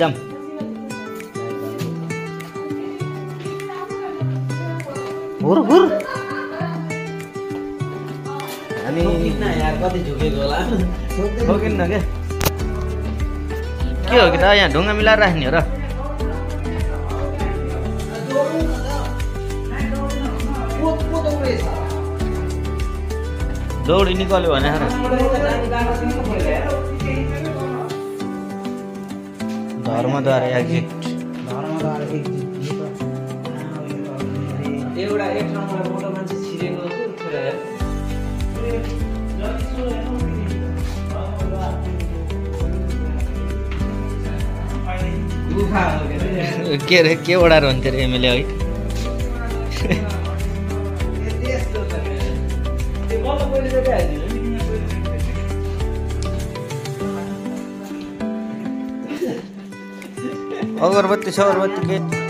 एकदम हुर हुर अनि यार कति झुकेको होला ठोकिन्न के हो कि त यहाँ ढुङ्गा मिलाएर राख्ने हो र दौडी निकाल्यो भने धर्मद्वारा एक्जिट एउटा एक नम्बर मोटो मान्छे छिरेको के अरे के ओडार भन्थ्यो अरे एमएलए है अगरबत्ती सगरबत्ती के